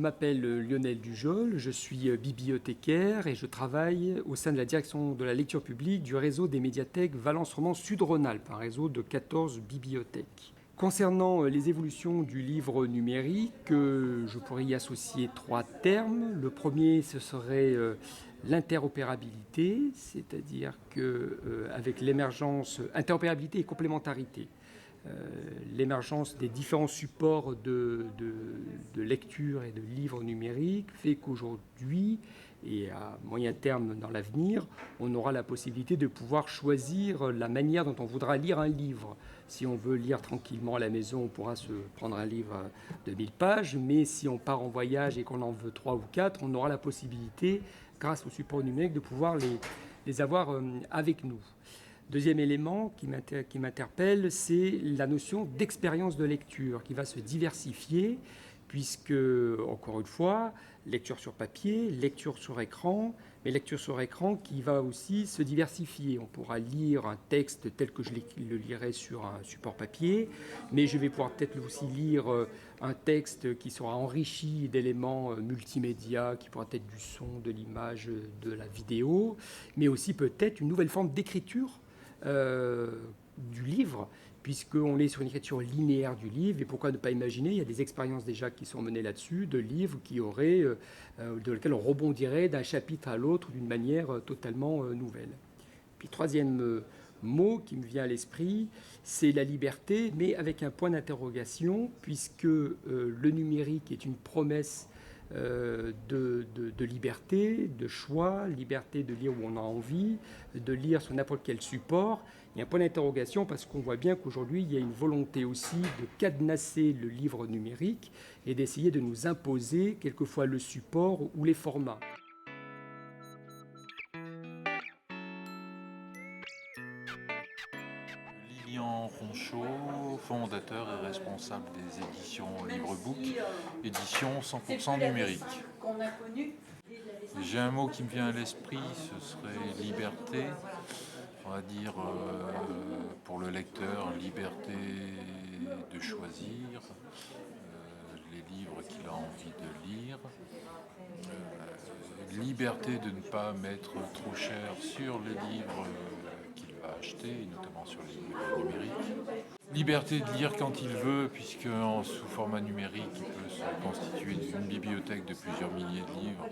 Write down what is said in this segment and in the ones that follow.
m'appelle Lionel Dujol, je suis bibliothécaire et je travaille au sein de la direction de la lecture publique du réseau des médiathèques Valence Romand Sud-Rhône-Alpes, un réseau de 14 bibliothèques. Concernant les évolutions du livre numérique, je pourrais y associer 3 termes. Le premier, ce serait l'interopérabilité, c'est-à-dire qu'avec l'émergence, interopérabilité et complémentarité. L'émergence des différents supports de lecture et de livres numériques fait qu'aujourd'hui, et à moyen terme dans l'avenir, on aura la possibilité de pouvoir choisir la manière dont on voudra lire un livre. Si on veut lire tranquillement à la maison, on pourra se prendre un livre de 1000 pages, mais si on part en voyage et qu'on en veut 3 ou 4, on aura la possibilité, grâce au support numérique, de pouvoir les avoir avec nous. Deuxième élément qui m'interpelle, c'est la notion d'expérience de lecture qui va se diversifier puisque, encore une fois, lecture sur papier, lecture sur écran, mais lecture sur écran qui va aussi se diversifier. On pourra lire un texte tel que je le lirais sur un support papier, mais je vais pouvoir peut-être aussi lire un texte qui sera enrichi d'éléments multimédia, qui pourra être du son, de l'image, de la vidéo, mais aussi peut-être une nouvelle forme d'écriture du livre, puisqu'on est sur une écriture linéaire du livre, et pourquoi ne pas imaginer, il y a des expériences déjà qui sont menées là-dessus, de livres de lesquels on rebondirait d'un chapitre à l'autre d'une manière totalement nouvelle. Puis troisième mot qui me vient à l'esprit, c'est la liberté, mais avec un point d'interrogation, puisque le numérique est une promesse de liberté, de choix, liberté de lire où on a envie, de lire sur n'importe quel support. Il y a un point d'interrogation parce qu'on voit bien qu'aujourd'hui, il y a une volonté aussi de cadenasser le livre numérique et d'essayer de nous imposer quelquefois le support ou les formats. Lilian Ronchaud, fondateur et responsable des éditions Librebook, édition 100% numérique. J'ai un mot qui me vient à l'esprit, ce serait liberté. On va dire pour le lecteur, liberté de choisir les livres qu'il a envie de lire, liberté de ne pas mettre trop cher sur les livres qu'il va acheter, notamment sur les livres numériques. Liberté de lire quand il veut, puisque sous format numérique, il peut se constituer d'une bibliothèque de plusieurs milliers de livres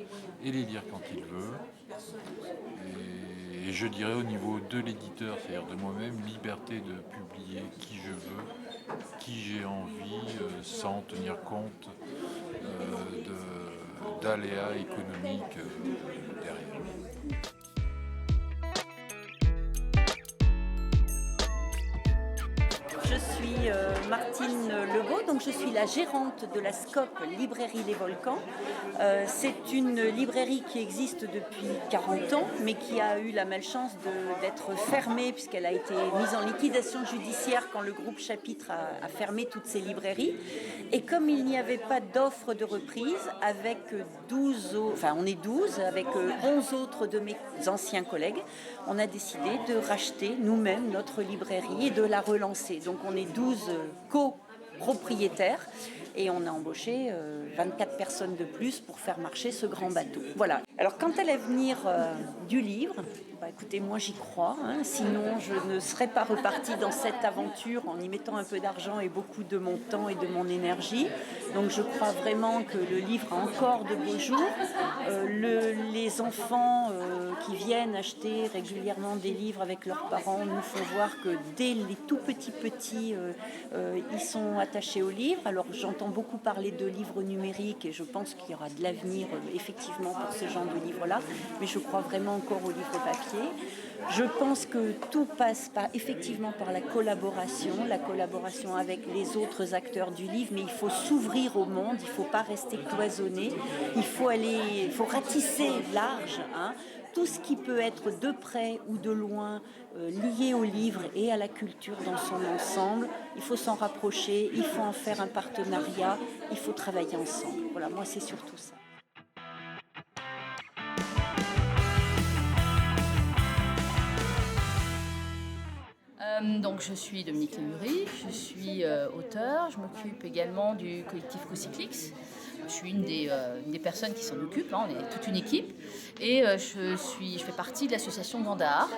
et les lire quand il veut. Et je dirais au niveau de l'éditeur, c'est-à-dire de moi-même, liberté de publier qui je veux, qui j'ai envie, sans tenir compte d'aléas économiques derrière. Je suis Martine Legault, donc je suis la gérante de la SCOP Librairie Les Volcans. C'est une librairie qui existe depuis 40 ans, mais qui a eu la malchance d'être fermée puisqu'elle a été mise en liquidation judiciaire quand le groupe Chapitre a fermé toutes ses librairies. Et comme il n'y avait pas d'offre de reprise, avec 12, avec 11 autres de mes anciens collègues, on a décidé de racheter nous-mêmes notre librairie et de la relancer. Donc on est 12 copropriétaires et on a embauché 24 personnes de plus pour faire marcher ce grand bateau. Voilà. Alors quant à l'avenir du livre, écoutez, moi j'y crois, sinon je ne serais pas repartie dans cette aventure en y mettant un peu d'argent et beaucoup de mon temps et de mon énergie. Donc je crois vraiment que le livre a encore de beaux jours. Les enfants qui viennent acheter régulièrement des livres avec leurs parents nous font voir que dès les tout petits ils sont attachés aux livres. Alors j'entends beaucoup parler de livres numériques et je pense qu'il y aura de l'avenir effectivement pour ce genre de livres-là, mais je crois vraiment encore aux livres papier. Je pense que tout passe effectivement par la collaboration avec les autres acteurs du livre, mais il faut s'ouvrir au monde, il ne faut pas rester cloisonné, il faut ratisser large, tout ce qui peut être de près ou de loin lié au livre et à la culture dans son ensemble, il faut s'en rapprocher, il faut en faire un partenariat, il faut travailler ensemble. Voilà, moi c'est surtout ça. Donc je suis Dominique Lémury, je suis auteure, je m'occupe également du collectif Cocyclix, Je suis une des personnes qui s'en occupe, hein, on est toute une équipe, et je fais partie de l'association Gandahar.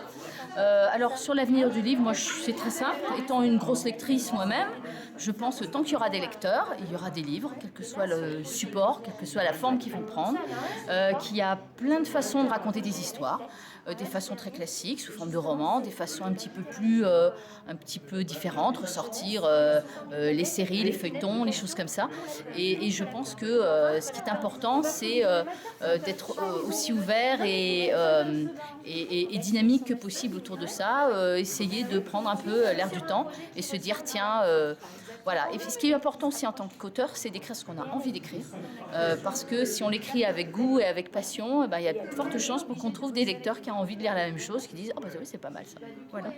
Alors sur l'avenir du livre, moi c'est très simple, étant une grosse lectrice moi-même, je pense que tant qu'il y aura des lecteurs, il y aura des livres, quel que soit le support, quelle que soit la forme qu'ils vont prendre, qu'il y a plein de façons de raconter des histoires, des façons très classiques, sous forme de romans, des façons un petit peu différentes, ressortir les séries, les feuilletons, les choses comme ça. Et je pense que ce qui est important, c'est d'être aussi ouvert et dynamique que possible autour de ça, essayer de prendre un peu l'air du temps et se dire tiens, voilà. Et ce qui est important aussi en tant qu'auteur, c'est d'écrire ce qu'on a envie d'écrire, parce que si on l'écrit avec goût et avec passion, il y a de fortes chances pour qu'on trouve des lecteurs qui ont envie de lire la même chose, qui disent ah bah oui, c'est pas mal ça. Voilà.